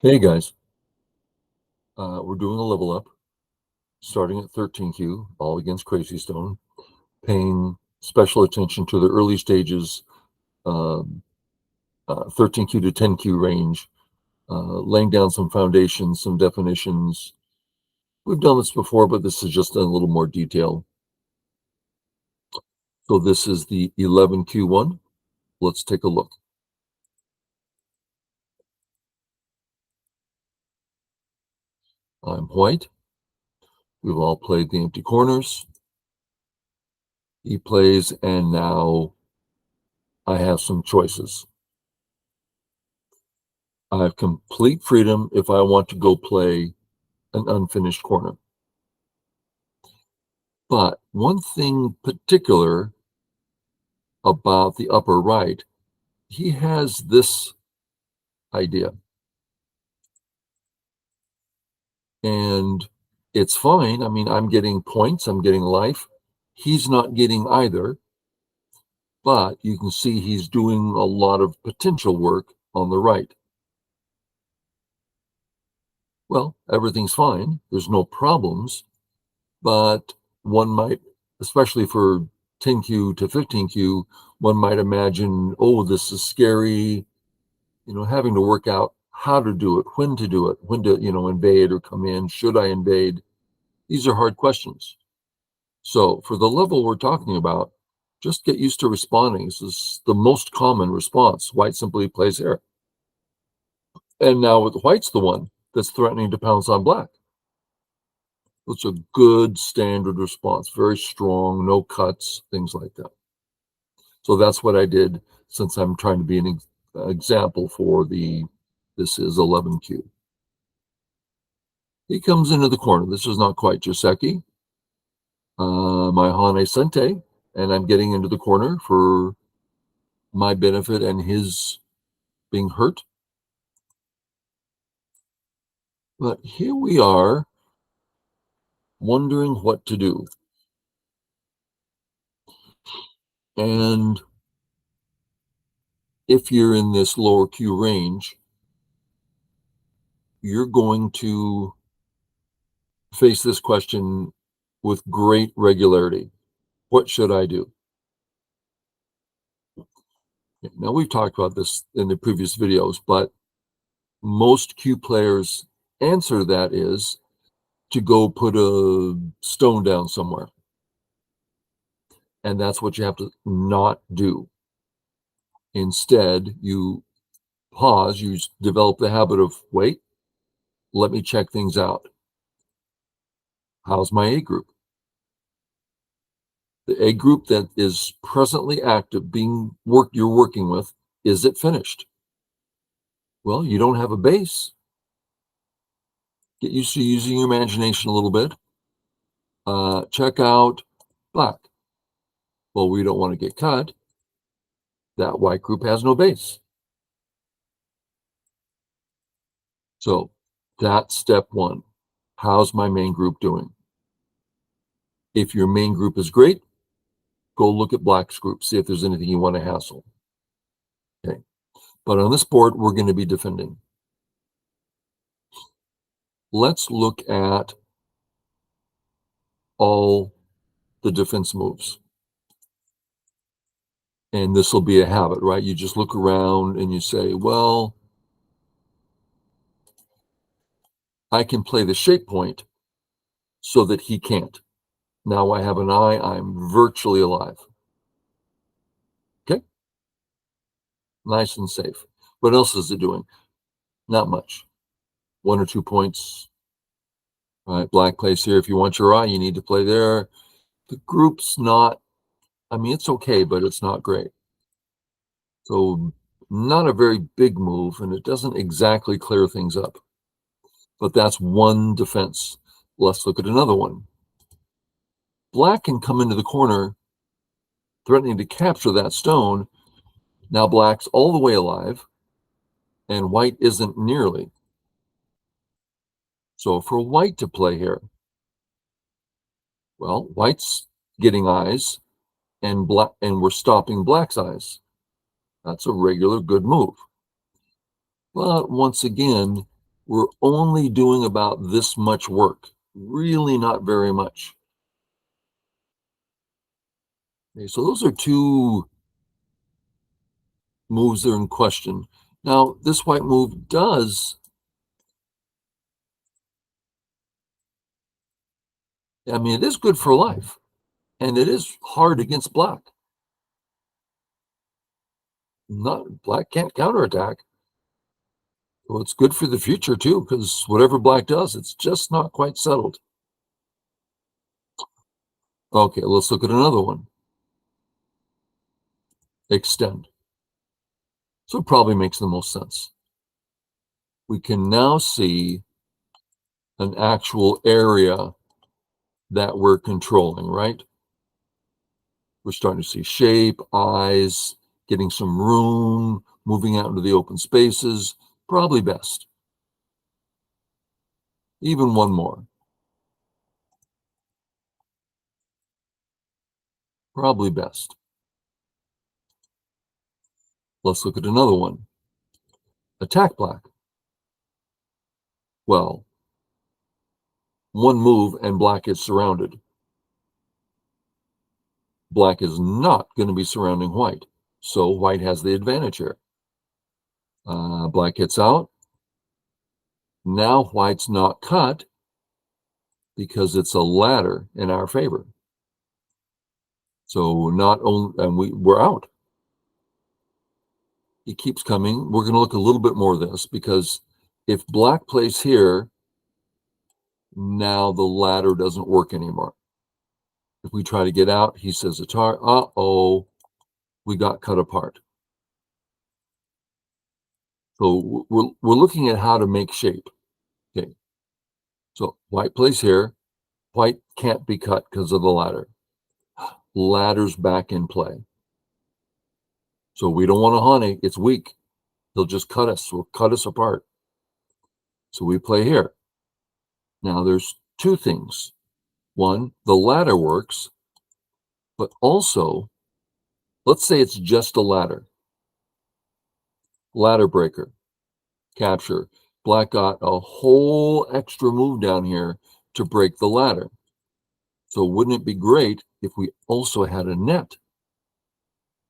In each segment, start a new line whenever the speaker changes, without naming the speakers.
Hey guys, we're doing a level up, starting at 13Q, all against Crazy Stone, paying special attention to the early stages, um, 13Q to 10Q range, laying down some foundations, some definitions. We've done this before, but this is just a little more detail. So this is the 11Q1. Let's take a look. I'm white. We've all played the empty corners. He plays, and now I have some choices. I have complete freedom if I want to go play an unfinished corner. But one thing particular about the upper right, he has this idea. And it's fine. I mean, I'm getting points, I'm getting life. He's not getting either. But you can see he's doing a lot of potential work on the right. Well, everything's fine. There's no problems. But one might, especially for 10Q to 15Q, one might imagine, oh, this is scary, having to work out how to do it, when to, invade or come in. Should I invade? These are hard questions. So for the level we're talking about, just get used to responding. This is the most common response. White simply plays here. And now with white's the one that's threatening to pounce on black. It's a good standard response, very strong, no cuts, things like that. So that's what I did, since I'm trying to be an example for this is 11Q. He comes into the corner. This is not quite Joseki, my Hane Sente, and I'm getting into the corner for my benefit and his being hurt. But here we are, wondering what to do. And if you're in this lower Q range, you're going to face this question with great regularity. What should I do? Now, we've talked about this in the previous videos, but most Q players' answer to that is to go put a stone down somewhere. And that's what you have to not do. Instead, you pause, you develop the habit of, wait, let me check things out. How's my A group? The A group that is presently active, you're working with, is it finished? Well, you don't have a base. Get used to using your imagination a little bit. Check out black. Well, we don't want to get cut. That white group has no base. So that's step one. How's my main group doing? If your main group is great, go look at black's group, see if there's anything you want to hassle. Okay. But on this board, we're going to be defending. Let's look at all the defense moves. And this will be a habit, right? You just look around and you say, well, I can play the shape point so that he can't. Now I have an eye, I'm virtually alive. Okay? Nice and safe. What else is it doing? Not much. 1 or 2 points. All right, black plays here. If you want your eye, you need to play there. The group's not, I mean, it's okay, but it's not great. So not a very big move, and it doesn't exactly clear things up. But that's one defense. Let's look at another one. Black can come into the corner threatening to capture that stone. Now black's all the way alive, and white isn't nearly. So for white to play here, well, white's getting eyes, and we're stopping black's eyes. That's a regular good move. But once again, we're only doing about this much work, really not very much. Okay, so those are two moves that are in question. Now, this white move does, I mean, it is good for life, and it is hard against black. Not black can't counterattack. Well, it's good for the future too, because whatever black does, it's just not quite settled. Okay, let's look at another one. Extend. So it probably makes the most sense. We can now see an actual area that we're controlling, right? We're starting to see shape, eyes, getting some room, moving out into the open spaces, probably best. Even one more. Probably best. Let's look at another one. Attack black. Well, one move and black is surrounded. Black is not going to be surrounding white. So white has the advantage here. Black gets out. Now white's not cut because it's a ladder in our favor. So not only, and we're out. He keeps coming. We're going to look a little bit more of this because if black plays here, now the ladder doesn't work anymore. If we try to get out, he says, uh-oh, we got cut apart. So we're looking at how to make shape. Okay. So white plays here. White can't be cut because of the ladder. Ladder's back in play. So we don't want to honey. It's weak. They'll just cut us. Will cut us apart. So we play here. Now there's two things. One, the ladder works, but also, let's say it's just a ladder. Ladder breaker, capture. Black got a whole extra move down here to break the ladder. So wouldn't it be great if we also had a net?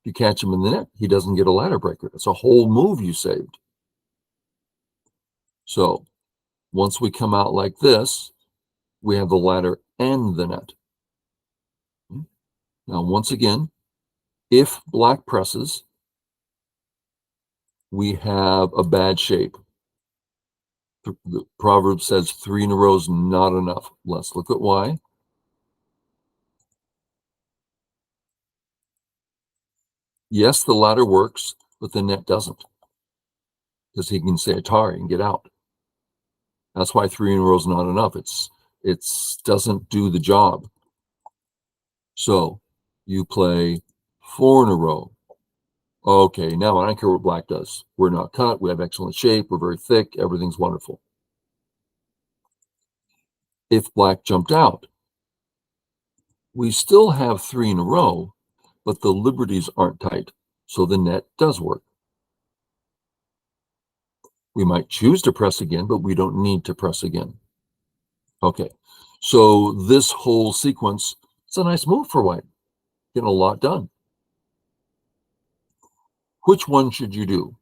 If you catch him in the net, he doesn't get a ladder breaker. It's a whole move you saved. So once we come out like this, we have the ladder and the net. Now, once again, if black presses, we have a bad shape. The proverb says 3 in a row is not enough. Let's look at why. Yes, the ladder works, but the net doesn't. Because he can say Atari and get out. That's why 3 in a row is not enough. It doesn't do the job. So you play 4 in a row. Okay, now I don't care what black does. We're not cut. We have excellent shape. We're very thick. Everything's wonderful. If black jumped out, we still have 3 in a row, but the liberties aren't tight. So the net does work. We might choose to press again, but we don't need to press again. Okay, so this whole sequence, it's a nice move for white. Getting a lot done. Which one should you do?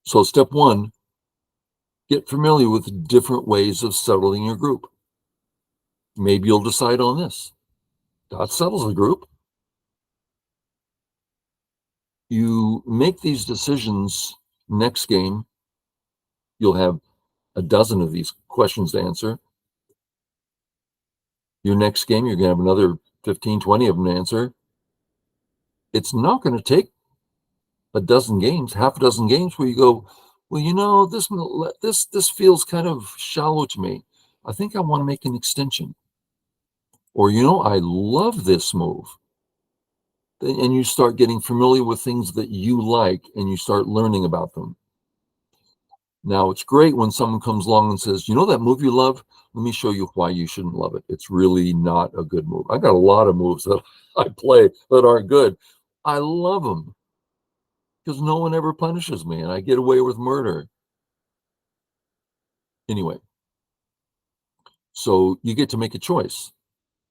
So step one, get familiar with different ways of settling your group. Maybe you'll decide on this. That settles the group. You make these decisions next game. You'll have a dozen of these questions to answer. Your next game, you're going to have another 15, 20 of them to answer. It's not going to take a dozen games, half a dozen games where you go, well, you know, this feels kind of shallow to me. I think I want to make an extension. Or, you know, I love this move. And you start getting familiar with things that you like and you start learning about them. Now, it's great when someone comes along and says, you know that move you love? Let me show you why you shouldn't love it. It's really not a good move. I got a lot of moves that I play that aren't good. I love them because no one ever punishes me and I get away with murder. Anyway, so you get to make a choice.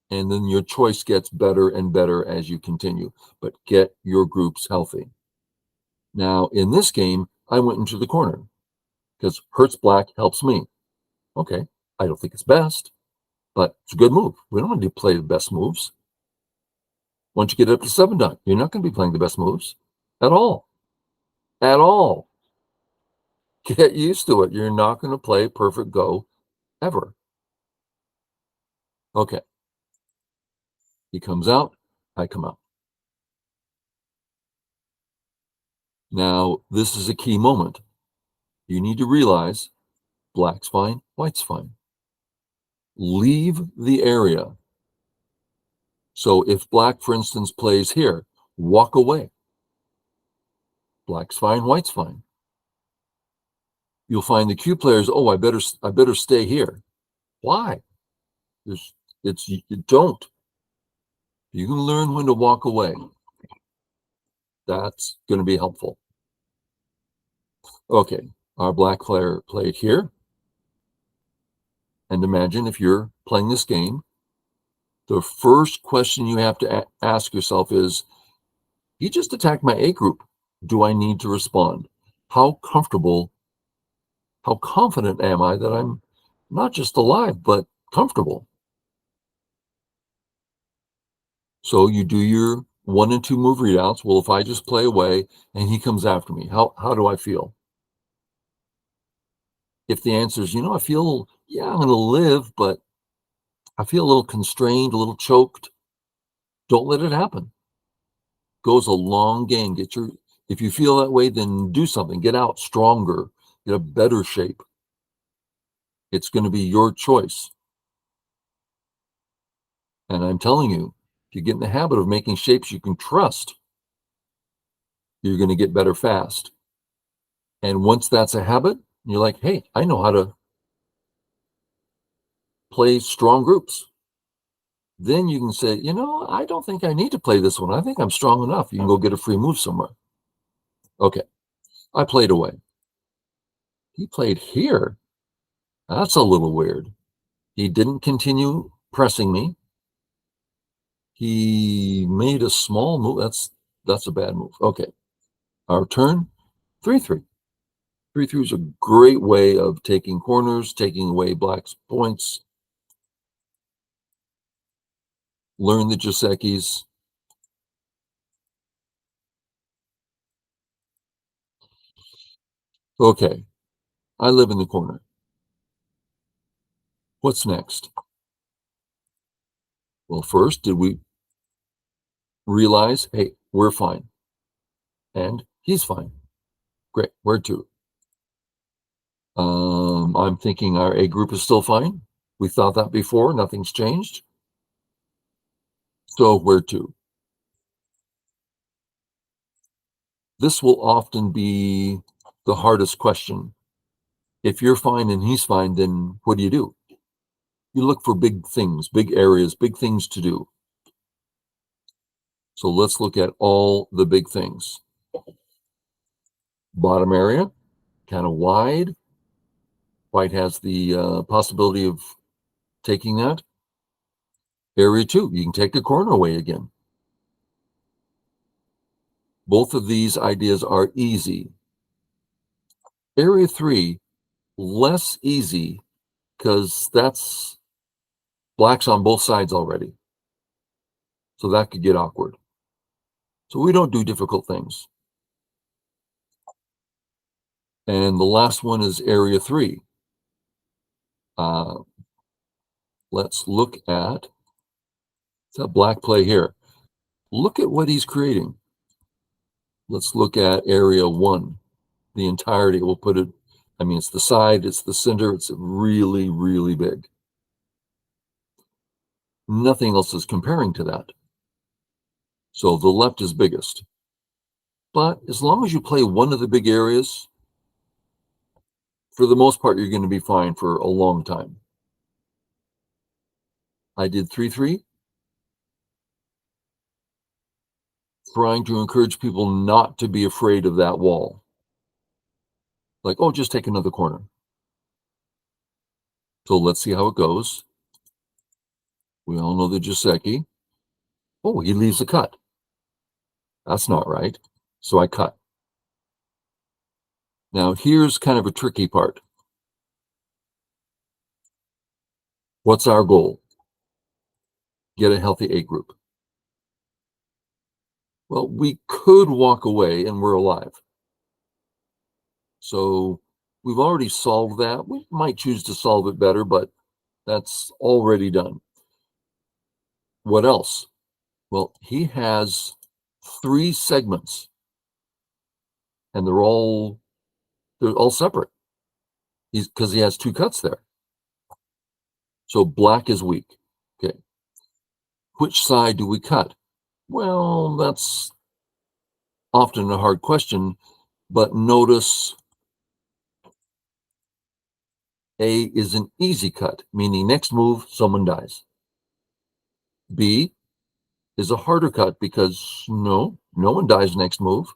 And then your choice gets better and better as you continue. But get your groups healthy. Now, in this game, I went into the corner because hurts black helps me. Okay, I don't think it's best, but it's a good move. We don't want to play the best moves. Once you get up to 7 dot, you're not going to be playing the best moves at all. At all. Get used to it. You're not going to play perfect go ever. Okay. He comes out, I come out. Now, this is a key moment. You need to realize black's fine, white's fine. Leave the area. So if black, for instance, plays here, walk away. Black's fine, white's fine. You'll find the Q players, oh, I better stay here. Why? You don't. You can learn when to walk away. That's going to be helpful. Okay, our black player played here. And imagine if you're playing this game, the first question you have to ask yourself is, he just attacked my A group. Do I need to respond? How comfortable, how confident am I that I'm not just alive, but comfortable? So you do your 1 and 2 move readouts. Well, if I just play away and he comes after me, how do I feel? If the answer is, I feel, yeah, I'm going to live, but I feel a little constrained, a little choked, don't let it happen. Goes a long game. If you feel that way, then do something. Get out stronger, get a better shape. It's going to be your choice. And I'm telling you, if you get in the habit of making shapes you can trust, you're going to get better fast. And once that's a habit, you're like, hey, I know how to play strong groups. Then you can say, I don't think I need to play this one. I think I'm strong enough. You can go get a free move somewhere. Okay, I played away. He played here. That's a little weird. He didn't continue pressing me. He made a small move. That's a bad move. Okay, our turn, 3-3. 3-3 is a great way of taking corners, taking away black's points. Learn the Josekis. Okay, I live in the corner. What's next? Well, first, did we realize, hey, we're fine. And he's fine. Great, where to? I'm thinking our A group is still fine. We thought that before, nothing's changed. So where to? This will often be the hardest question. If you're fine and he's fine, then what do? You look for big things, big areas, big things to do. So let's look at all the big things. Bottom area, kind of wide. White has the possibility of taking that. Area 2, you can take the corner away again. Both of these ideas are easy. Area 3, less easy because that's black's on both sides already. So that could get awkward. So we don't do difficult things. And the last one is area 3. Let's look at that black play here. Look at what he's creating. Let's look at area 1, the entirety. We'll put it, it's the side, it's the center, it's really, really big. Nothing else is comparing to that. So the left is biggest. But as long as you play one of the big areas, for the most part, you're going to be fine for a long time. I did 3-3. trying to encourage people not to be afraid of that wall. Like, oh, just take another corner. So let's see how it goes. We all know the Joseki. Oh, he leaves a cut. That's not right. So I cut. Now here's kind of a tricky part. What's our goal? Get a healthy A group. Well, we could walk away and we're alive. So we've already solved that. We might choose to solve it better, but that's already done. What else? Well, he has 3 segments and they're all separate. Because he has 2 cuts there. So black is weak. Okay. Which side do we cut? Well, that's often a hard question, but notice A is an easy cut, meaning next move, someone dies. B is a harder cut because no one dies next move.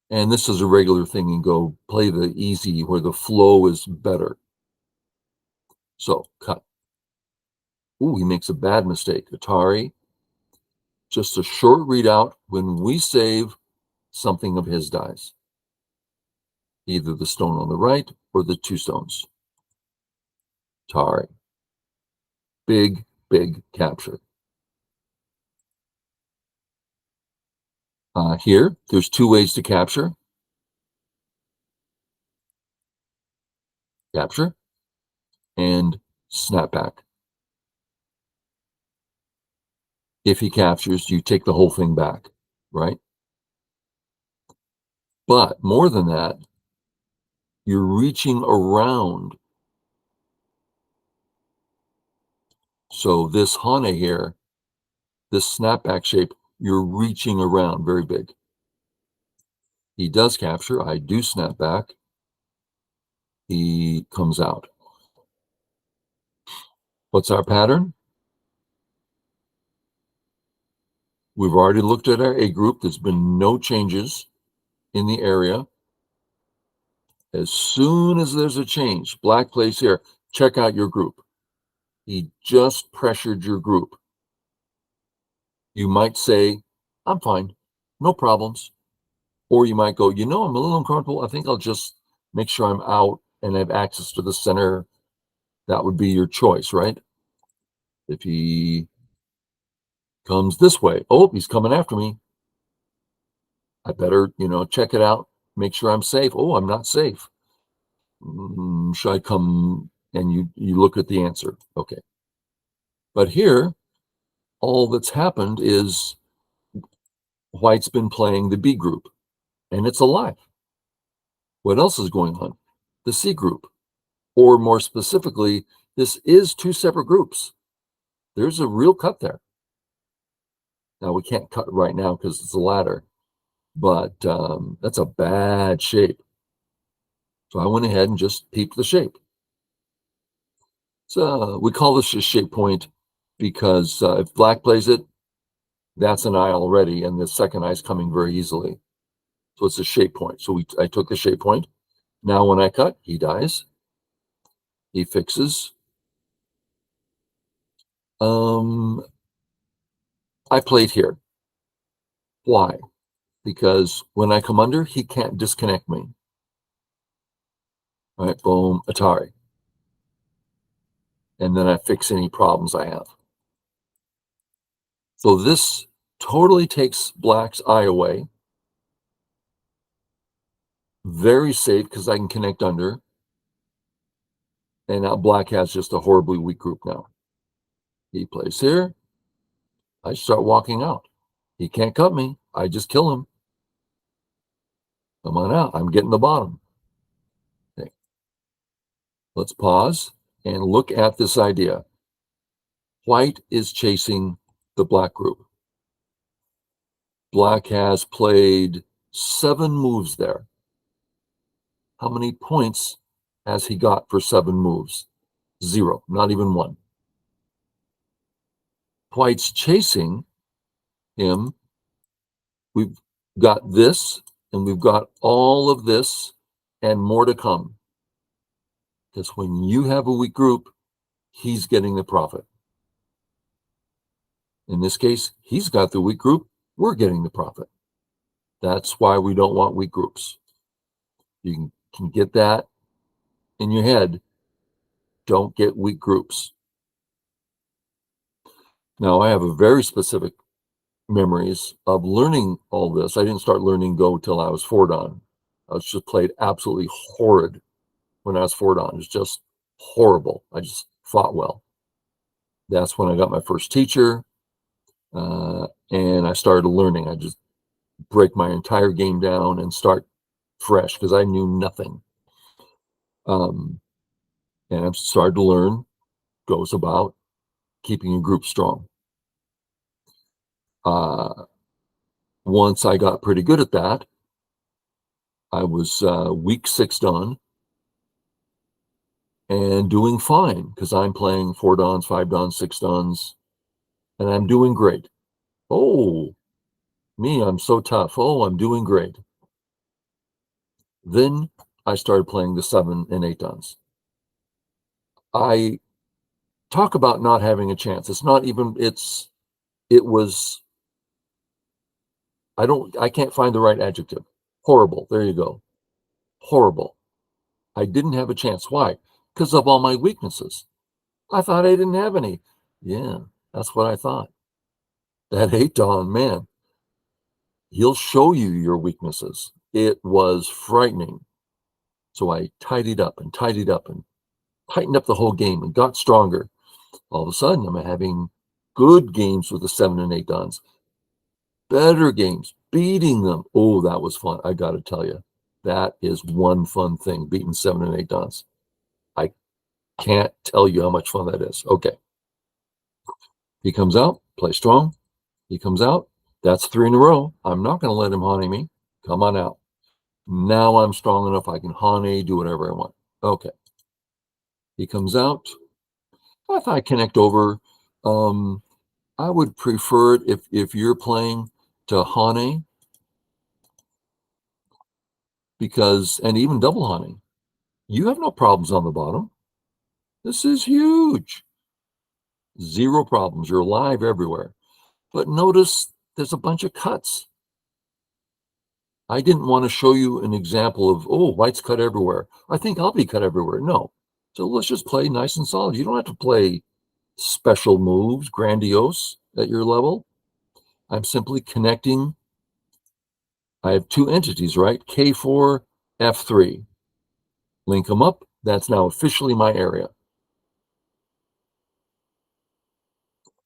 And this is a regular thing and go play the easy where the flow is better. So cut. Ooh, he makes a bad mistake. Atari, just a short readout. When we save, something of his dies. Either the stone on the right or the 2 stones. Atari. Big capture. Here, there's 2 ways to capture. Capture and snap back. If he captures, you take the whole thing back, right? But more than that, you're reaching around. So this Hane here, this snapback shape, you're reaching around very big. He does capture. I do snap back. He comes out. What's our pattern? We've already looked at our A group. There's been no changes in the area. As soon as there's a change, black plays here, check out your group. He just pressured your group. You might say, I'm fine, no problems. Or you might go, I'm a little uncomfortable. I think I'll just make sure I'm out and have access to the center. That would be your choice, right? If he comes this way, oh, he's coming after me. I better, check it out, make sure I'm safe. Oh, I'm not safe. Should I come? And you look at the answer. Okay. But here, all that's happened is white's been playing the B group, and it's alive. What else is going on? The C group. Or more specifically, this is 2 separate groups. There's a real cut there. Now, we can't cut right now because it's a ladder, but that's a bad shape. So I went ahead and just peeped the shape. So we call this a shape point because if black plays it, that's an eye already, and the second eye is coming very easily. So it's a shape point. So I took the shape point. Now when I cut, he dies. He fixes. I played here. Why? Because when I come under, he can't disconnect me. All right, boom, Atari. And then I fix any problems I have. So this totally takes black's eye away. Very safe because I can connect under. And now black has just a horribly weak group now. He plays here. I start walking out. He can't cut me. I just kill him. Come on out. I'm getting the bottom. Okay. Let's pause and look at this idea. White is chasing the black group. Black has played 7 moves there. How many points has he got for 7 moves? 0, not even 1. White's chasing him, we've got this, and we've got all of this and more to come. Because when you have a weak group, he's getting the profit. In this case, he's got the weak group, we're getting the profit. That's why we don't want weak groups. You can get that in your head. Don't get weak groups. Now, I have a very specific memories of learning all this. I didn't start learning Go till I was 4 Dan. I was just played absolutely horrid when I was 4 Dan. It was just horrible. I just fought well. That's when I got my first teacher, and I started learning. I just break my entire game down and start fresh because I knew nothing. And I started to learn goes about keeping a group strong. Once I got pretty good at that, I was week 6 done and doing fine because I'm playing 4 Dans, 5 Dans, 6 Dans, and I'm doing great. Oh, me, I'm so tough. Oh, I'm doing great. Then I started playing the 7 and 8 Dans. I talk about not having a chance. It's not even, it was, I can't find the right adjective. Horrible. There you go. Horrible. I didn't have a chance. Why? Because of all my weaknesses. I thought I didn't have any. Yeah, that's what I thought. That 8 Dan, man, he'll show you your weaknesses. It was frightening. So I tidied up and tidied up and tightened up the whole game and got stronger. All of a sudden, I'm having good games with the 7 and 8 Dans, better games, beating them. Oh, that was fun. I got to tell you, that is one fun thing, beating 7 and 8 Dans. I can't tell you how much fun that is. Okay. He comes out, play strong. He comes out. That's 3 in a row. I'm not going to let him honey me. Come on out. Now I'm strong enough. I can honey, do whatever I want. Okay. He comes out. If I connect over, I would prefer it if you're playing to honey, because, and even double honey, you have no problems on the bottom. This is huge. Zero problems. You're alive everywhere. But notice there's a bunch of cuts. I didn't want to show you an example of, oh, white's cut everywhere. I think I'll be cut everywhere. No. So let's just play nice and solid. You don't have to play special moves, grandiose at your level. I'm simply connecting. I have 2 entities, right? K4, F3. Link them up. That's now officially my area.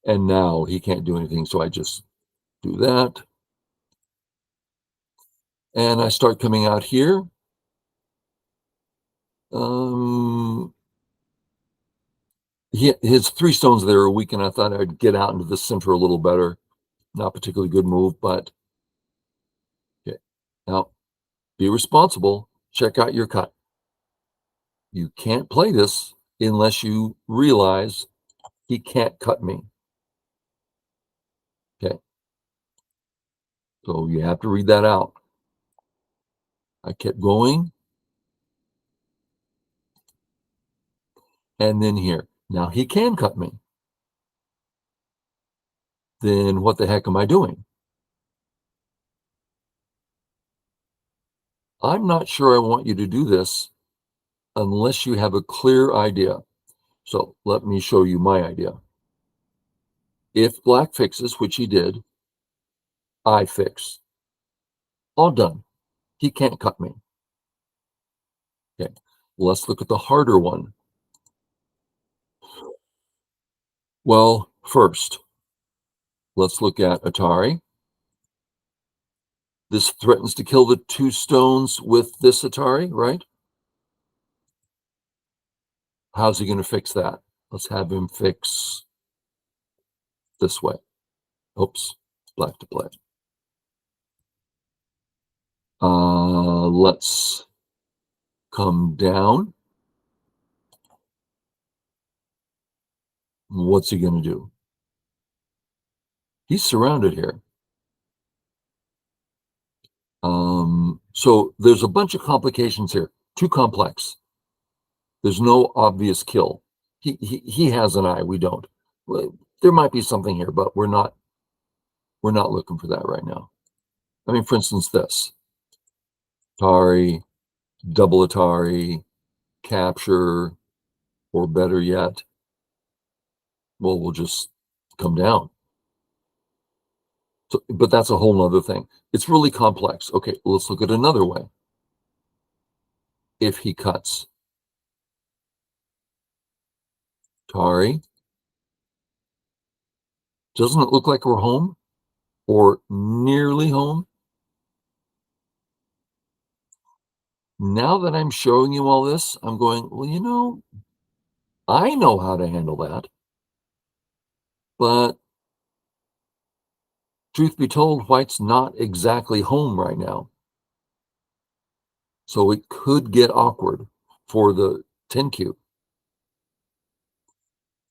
And now he can't do anything, so I just do that. And I start coming out here. His 3 stones there are weak, and I thought I'd get out into the center a little better. Not particularly good move, but okay. Now, be responsible. Check out your cut. You can't play this unless you realize he can't cut me. Okay. So you have to read that out. I kept going. And then here. Now he can cut me. Then what the heck am I doing? I'm not sure I want you to do this unless you have a clear idea. So let me show you my idea. If black fixes, which he did, I fix. All done. He can't cut me. Okay, let's look at the harder one. Well, first, let's look at Atari. This threatens to kill the 2 stones with this Atari, right? How's he going to fix that? Let's have him fix this way. Oops, black to play. Let's come down. What's he going to do? He's surrounded here. So there's a bunch of complications here. Too complex. There's no obvious kill. He has an eye, we don't. Well, there might be something here, but we're not looking for that right now. I mean, for instance, this Atari, double Atari, capture, or better yet, well, we'll just come down. So, but that's a whole nother thing. It's really complex. Okay, let's look at another way. If he cuts Atari, doesn't it look like we're home or nearly home? Now that I'm showing you all this, I'm going, well, I know how to handle that. But truth be told, white's not exactly home right now. So it could get awkward for the 10Q.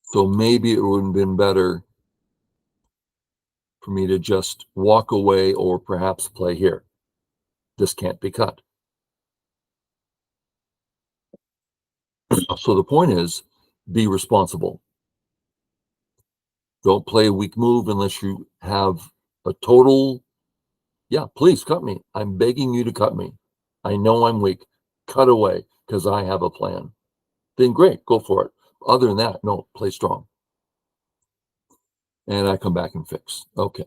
So maybe it would have been better for me to just walk away or perhaps play here. This can't be cut. So the point is, be responsible. Don't play a weak move unless you have a total, yeah, please cut me. I'm begging you to cut me. I know I'm weak. Cut away because I have a plan. Then great, go for it. Other than that, no, play strong. And I come back and fix. Okay.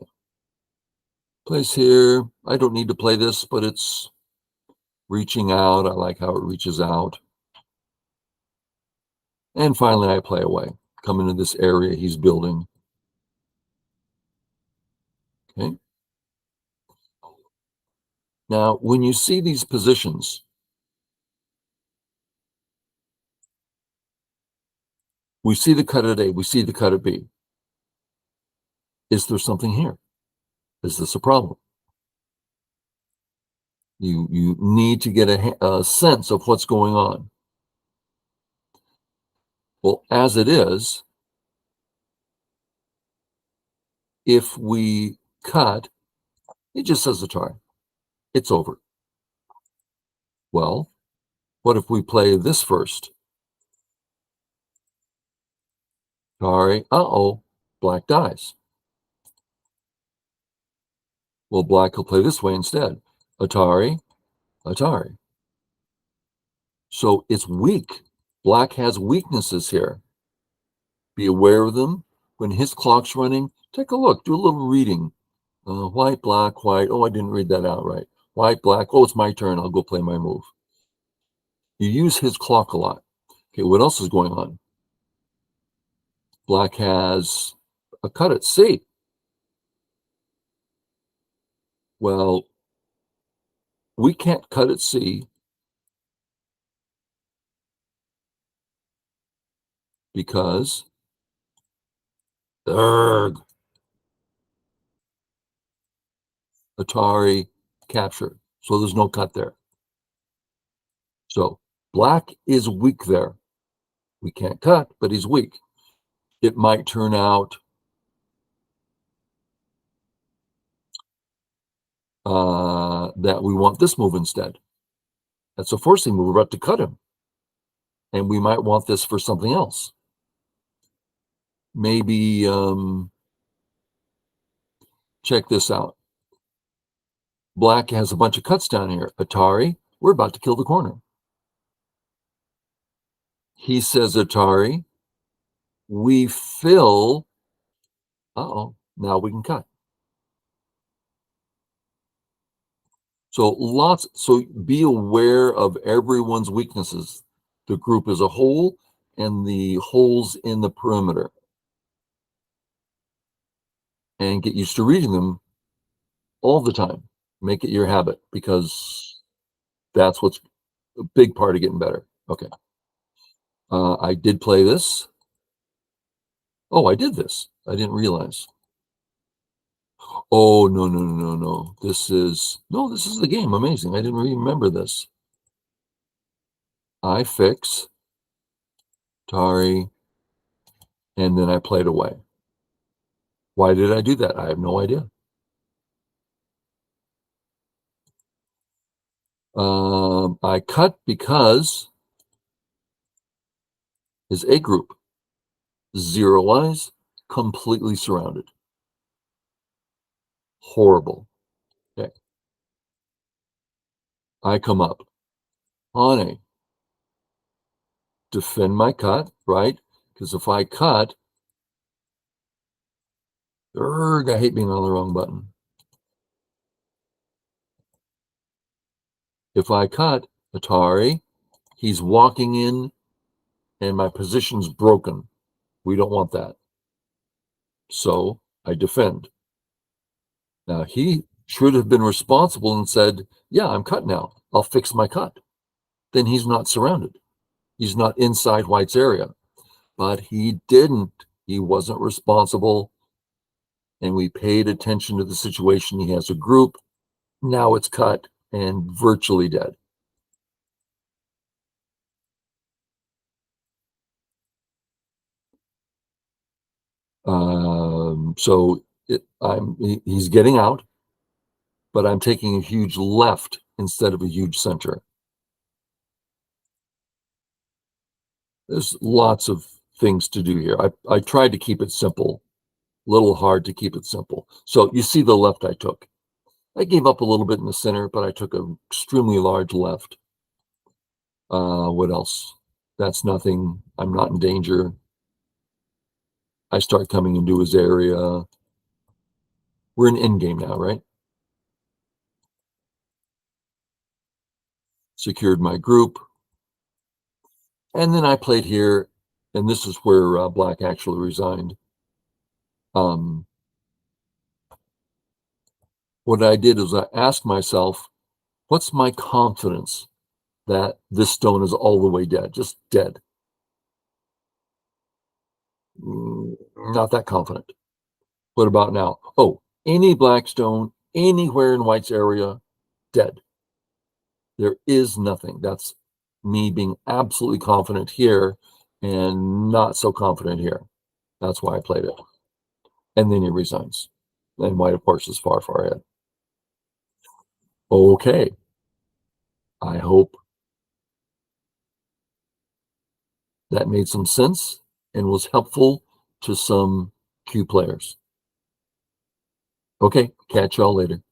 Place here. I don't need to play this, but it's reaching out. I like how it reaches out. And finally, I play away. Come into this area he's building. Okay. Now, when you see these positions, we see the cut at A, we see the cut at B. Is there something here? Is this a problem? You need to get a sense of what's going on. Well, as it is, if we cut, it just says Atari. It's over. Well, what if we play this first? Atari, black dies. Well, black will play this way instead. Atari, Atari. So it's weak. Black has weaknesses here. Be aware of them. When his clock's running, take a look, do a little reading. White, black, white. Oh, I didn't read that out right. White, black. Oh, it's my turn. I'll go play my move. You use his clock a lot. Okay, what else is going on? Black has a cut at C. Well, we can't cut at C because Atari capture. So there's no cut there. So black is weak there. We can't cut, but he's weak. It might turn out that we want this move instead. That's a forcing move. We're about to cut him. And we might want this for something else. Maybe check this out. Black has a bunch of cuts down here. Atari, we're about to kill the corner. He says, Atari, we fill. Now we can cut. So be aware of everyone's weaknesses, the group as a whole and the holes in the perimeter. And get used to reading them all the time. Make it your habit because that's what's a big part of getting better. Okay. I did play this. Oh, I did this. I didn't realize. Oh, no, no, no, no, no. This is the game. Amazing. I didn't remember this. I fix Atari, and then I played away. Why did I do that? I have no idea. I cut because his A group, zero eyes, completely surrounded. Horrible. Okay. I come up on A, defend my cut, right? Because if I cut, I hate being on the wrong button. If I cut Atari, he's walking in and my position's broken. We don't want that. So I defend. Now he should have been responsible and said, yeah, I'm cut now. I'll fix my cut. Then he's not surrounded. He's not inside White's area. But he didn't. He wasn't responsible. And we paid attention to the situation. He has a group. Now it's cut and virtually dead. He's getting out, but I'm taking a huge left instead of a huge center. There's lots of things to do here. I tried to keep it simple, a little hard to keep it simple. So you see the left I took. I gave up a little bit in the center, but I took an extremely large left. What else? That's nothing. I'm not in danger. I start coming into his area. We're in endgame now, right? Secured my group. And then I played here, and this is where Black actually resigned. What I did is I asked myself, what's my confidence that this stone is all the way dead, just dead? Not that confident. What about now? Oh, any black stone anywhere in White's area, dead. There is nothing. That's me being absolutely confident here and not so confident here. That's why I played it. And then he resigns. And White, of course, is far, far ahead. Okay. I hope that made some sense and was helpful to some Q players. Okay. Catch y'all later.